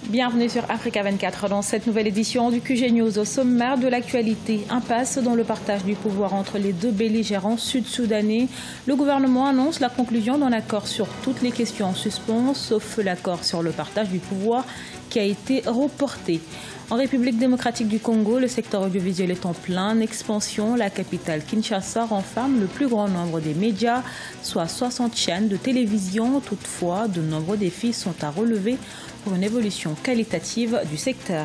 Bienvenue sur Africa 24 dans cette nouvelle édition du QG News. Au sommaire de l'actualité, impasse dans le partage du pouvoir entre les deux belligérants sud-soudanais. Le gouvernement annonce la conclusion d'un accord sur toutes les questions en suspens, sauf l'accord sur le partage du pouvoir qui a été reporté. En République démocratique du Congo, le secteur audiovisuel est en pleine expansion. La capitale Kinshasa renferme le plus grand nombre des médias, soit 60 chaînes de télévision. Toutefois, de nombreux défis sont à relever pour une évolution qualitative du secteur.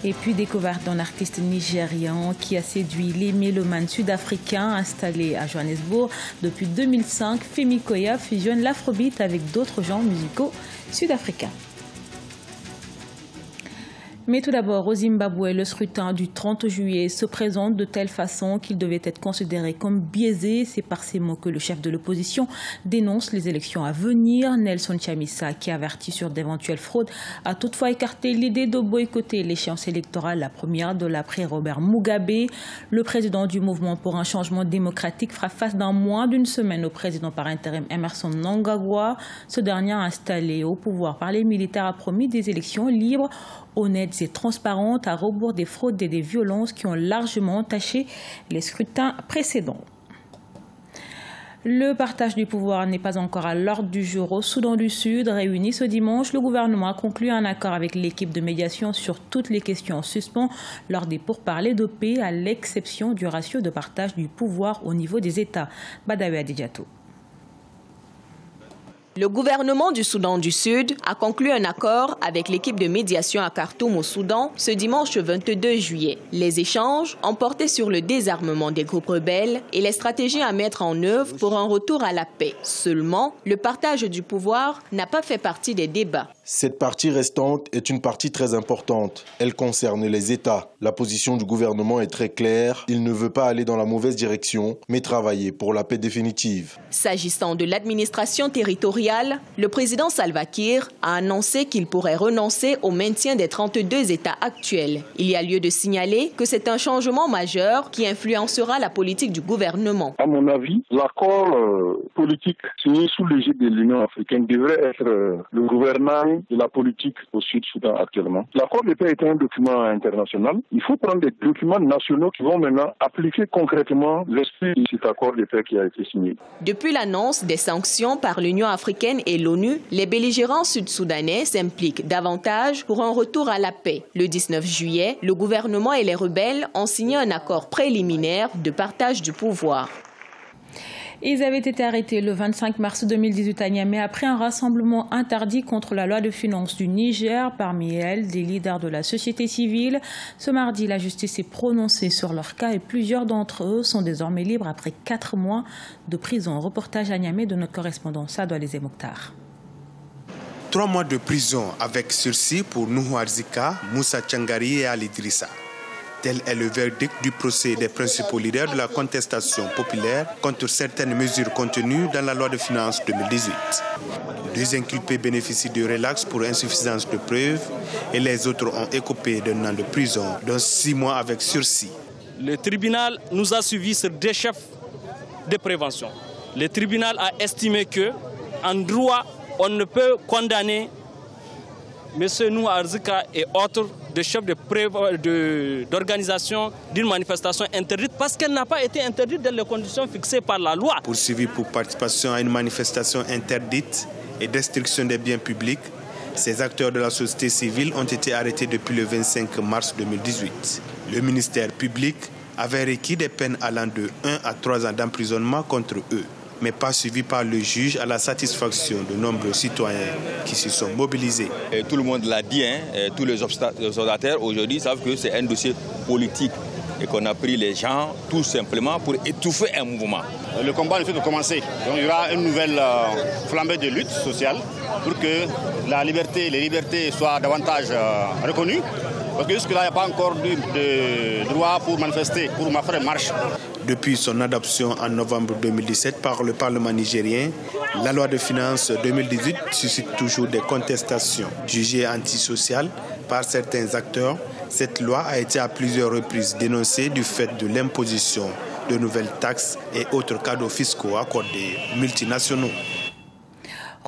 Et puis découverte d'un artiste nigérian qui a séduit les mélomanes sud-africains installés à Johannesburg depuis 2005. Femi Koya fusionne l'afrobeat avec d'autres genres musicaux sud-africains. Mais tout d'abord, au Zimbabwe, le scrutin du 30 juillet se présente de telle façon qu'il devait être considéré comme biaisé. C'est par ces mots que le chef de l'opposition dénonce les élections à venir. Nelson Chamisa, qui avertit sur d'éventuelles fraudes, a toutefois écarté l'idée de boycotter l'échéance électorale, la première de l'après-Robert Mugabe. Le président du mouvement pour un changement démocratique fera face dans moins d'une semaine au président par intérim Emmerson Mnangagwa. Ce dernier, installé au pouvoir par les militaires, a promis des élections libres, honnêtes et transparentes à rebours des fraudes et des violences qui ont largement entaché les scrutins précédents. Le partage du pouvoir n'est pas encore à l'ordre du jour au Soudan du Sud. Réuni ce dimanche, le gouvernement a conclu un accord avec l'équipe de médiation sur toutes les questions en suspens lors des pourparlers de paix, à l'exception du ratio de partage du pouvoir au niveau des États. Badawi Adidjatou. Le gouvernement du Soudan du Sud a conclu un accord avec l'équipe de médiation à Khartoum au Soudan ce dimanche 22 juillet. Les échanges ont porté sur le désarmement des groupes rebelles et les stratégies à mettre en œuvre pour un retour à la paix. Seulement, le partage du pouvoir n'a pas fait partie des débats. Cette partie restante est une partie très importante. Elle concerne les États. La position du gouvernement est très claire. Il ne veut pas aller dans la mauvaise direction, mais travailler pour la paix définitive. S'agissant de l'administration territoriale, le président Salva Kiir a annoncé qu'il pourrait renoncer au maintien des 32 États actuels. Il y a lieu de signaler que c'est un changement majeur qui influencera la politique du gouvernement. À mon avis, l'accord politique signé sous l'égide de l'Union africaine devrait être le gouvernement de la politique au Sud-Soudan actuellement. L'accord de paix est un document international. Il faut prendre des documents nationaux qui vont maintenant appliquer concrètement l'esprit de cet accord de paix qui a été signé. Depuis l'annonce des sanctions par l'Union africaine et l'ONU, les belligérants sud-soudanais s'impliquent davantage pour un retour à la paix. Le 19 juillet, le gouvernement et les rebelles ont signé un accord préliminaire de partage du pouvoir. Ils avaient été arrêtés le 25 mars 2018 à Niamey après un rassemblement interdit contre la loi de finances du Niger. Parmi elles, des leaders de la société civile. Ce mardi, la justice s'est prononcée sur leur cas et plusieurs d'entre eux sont désormais libres après 4 mois de prison. Reportage à Niamey de notre correspondant Sadou Alizé Mokhtar. 3 mois de prison avec sursis pour Nuhu Arzika, Moussa Tchangari et Ali Idrissa. Tel est le verdict du procès des principaux leaders de la contestation populaire contre certaines mesures contenues dans la loi de finances 2018. 2 inculpés bénéficient de relax pour insuffisance de preuves et les autres ont écopé d'un an de prison, dont 6 mois avec sursis. Le tribunal nous a suivis sur 2 chefs de prévention. Le tribunal a estimé qu'en droit, on ne peut condamner M. Nuhu Arzika et autres de chefs d'organisation d'une manifestation interdite parce qu'elle n'a pas été interdite dans les conditions fixées par la loi. Poursuivis pour participation à une manifestation interdite et destruction des biens publics, ces acteurs de la société civile ont été arrêtés depuis le 25 mars 2018. Le ministère public avait requis des peines allant de 1 à 3 ans d'emprisonnement contre eux, mais pas suivi par le juge à la satisfaction de nombreux citoyens qui se sont mobilisés. Et tout le monde l'a dit, tous les observateurs aujourd'hui savent que c'est un dossier politique et qu'on a pris les gens tout simplement pour étouffer un mouvement. Le combat ne fait que commencer. Donc, il y aura une nouvelle flambée de lutte sociale pour que les libertés soient davantage reconnues. Parce que jusque-là, il n'y a pas encore de droit pour manifester, pour faire une marche. Depuis son adoption en novembre 2017 par le Parlement nigérien, la loi de finances 2018 suscite toujours des contestations. Jugée antisociale par certains acteurs, cette loi a été à plusieurs reprises dénoncée du fait de l'imposition de nouvelles taxes et autres cadeaux fiscaux accordés multinationaux.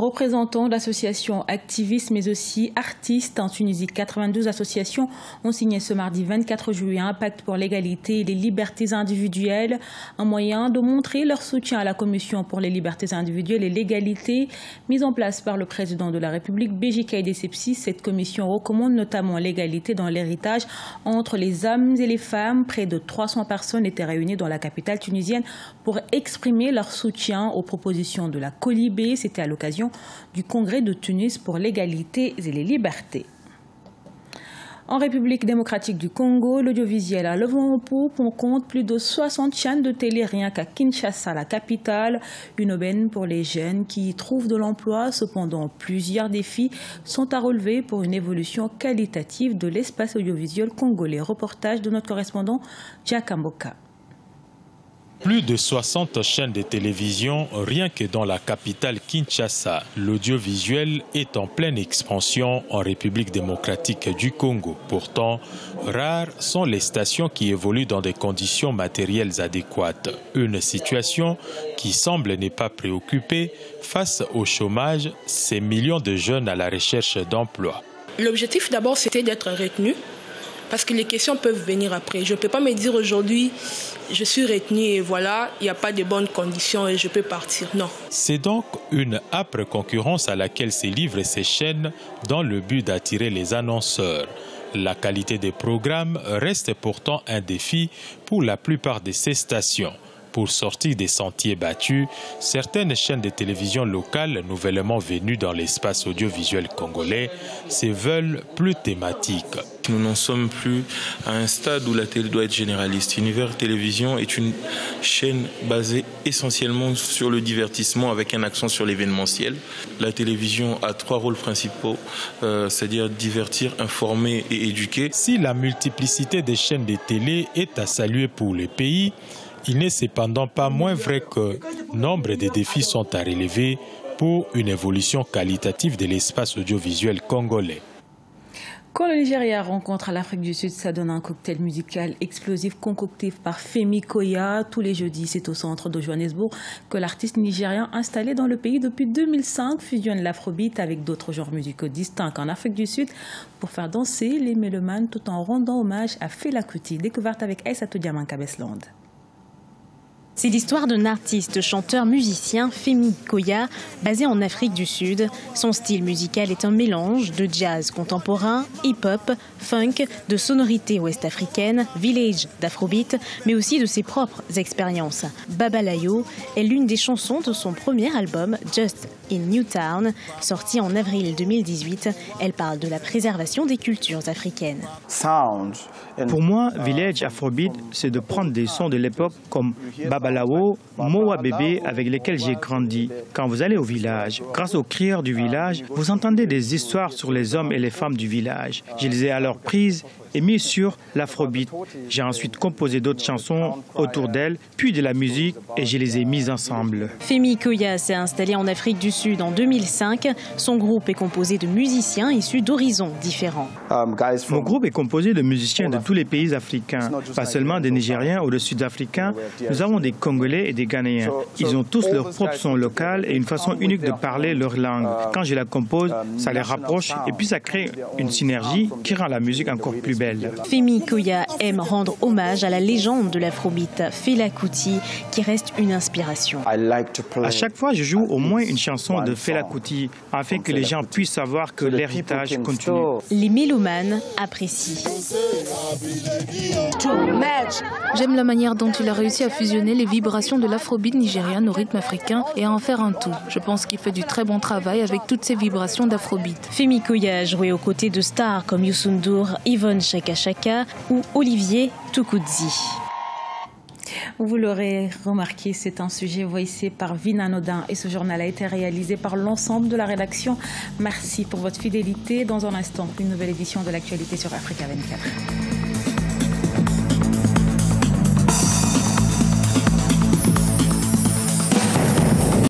Représentants d'associations activistes mais aussi artistes en Tunisie, 82 associations ont signé ce mardi 24 juillet un pacte pour l'égalité et les libertés individuelles, un moyen de montrer leur soutien à la Commission pour les libertés individuelles et l'égalité mise en place par le président de la République, Béji Caïd Essebsi. Cette commission recommande notamment l'égalité dans l'héritage entre les hommes et les femmes. Près de 300 personnes étaient réunies dans la capitale tunisienne pour exprimer leur soutien aux propositions de la Colibé. C'était à l'occasion du Congrès de Tunis pour l'égalité et les libertés. En République démocratique du Congo, l'audiovisuel a le vent en poupe. On compte plus de 60 chaînes de télé rien qu'à Kinshasa, la capitale. Une aubaine pour les jeunes qui y trouvent de l'emploi. Cependant, plusieurs défis sont à relever pour une évolution qualitative de l'espace audiovisuel congolais. Reportage de notre correspondant Jack Amboka. Plus de 60 chaînes de télévision rien que dans la capitale Kinshasa. L'audiovisuel est en pleine expansion en République démocratique du Congo. Pourtant, rares sont les stations qui évoluent dans des conditions matérielles adéquates. Une situation qui semble ne pas préoccuper face au chômage, ces millions de jeunes à la recherche d'emploi. L'objectif d'abord c'était d'être retenu. Parce que les questions peuvent venir après. Je ne peux pas me dire aujourd'hui, je suis retenu et voilà, il n'y a pas de bonnes conditions et je peux partir. Non. C'est donc une âpre concurrence à laquelle se livrent ces chaînes dans le but d'attirer les annonceurs. La qualité des programmes reste pourtant un défi pour la plupart de ces stations. Pour sortir des sentiers battus, certaines chaînes de télévision locales nouvellement venues dans l'espace audiovisuel congolais se veulent plus thématiques. Nous n'en sommes plus à un stade où la télé doit être généraliste. Univers Télévision est une chaîne basée essentiellement sur le divertissement avec un accent sur l'événementiel. La télévision a 3 rôles principaux, c'est-à-dire divertir, informer et éduquer. Si la multiplicité des chaînes de télé est à saluer pour le pays, il n'est cependant pas moins vrai que nombre de défis sont à relever pour une évolution qualitative de l'espace audiovisuel congolais. Quand le Nigeria rencontre l'Afrique du Sud, ça donne un cocktail musical explosif concocté par Femi Koya. Tous les jeudis, c'est au centre de Johannesburg que l'artiste nigérien installé dans le pays depuis 2005 fusionne l'afrobeat avec d'autres genres musicaux distincts en Afrique du Sud pour faire danser les mélomanes tout en rendant hommage à Fela Kuti. Découverte avec Aïssatou Diamanka Besland. C'est l'histoire d'un artiste, chanteur, musicien, Femi Koya, basé en Afrique du Sud. Son style musical est un mélange de jazz contemporain, hip-hop, funk, de sonorités ouest-africaines, village d'afrobeat, mais aussi de ses propres expériences. Babalayo est l'une des chansons de son premier album, Just in Newtown, sorti en avril 2018. Elle parle de la préservation des cultures africaines. Pour moi, village afrobeat, c'est de prendre des sons de l'époque comme Babalawo, Mowa Bébé, avec lesquels j'ai grandi. Quand vous allez au village, grâce aux crieurs du village, vous entendez des histoires sur les hommes et les femmes du village. Je les ai alors prises et mis sur l'afrobeat. J'ai ensuite composé d'autres chansons autour d'elle, puis de la musique, et je les ai mises ensemble. Femi Koya s'est installé en Afrique du Sud en 2005. Son groupe est composé de musiciens issus d'horizons différents. Mon groupe est composé de musiciens de tous les pays africains, pas seulement des Nigériens ou des Sud-Africains. Nous avons des Congolais et des Ghanéens. Ils ont tous leur propre son local et une façon unique de parler leur langue. Quand je la compose, ça les rapproche et puis ça crée une synergie qui rend la musique encore plus belle. Femi Koya aime rendre hommage à la légende de l'afrobeat, Fela Kuti, qui reste une inspiration. À chaque fois, je joue au moins une chanson de Fela Kuti, afin que les gens puissent savoir que l'héritage continue. Les mélomanes apprécient. J'aime la manière dont il a réussi à fusionner les vibrations de l'afrobeat nigériane au rythme africain et à en faire un tout. Je pense qu'il fait du très bon travail avec toutes ces vibrations d'afrobeat. Femi Koya a joué aux côtés de stars comme Youssou N'Dour, Yvonne Chaka Chaka ou Olivier Tukudzi. Vous l'aurez remarqué, c'est un sujet voicé par Vina Nodin et ce journal a été réalisé par l'ensemble de la rédaction. Merci pour votre fidélité. Dans un instant, une nouvelle édition de l'actualité sur Africa 24.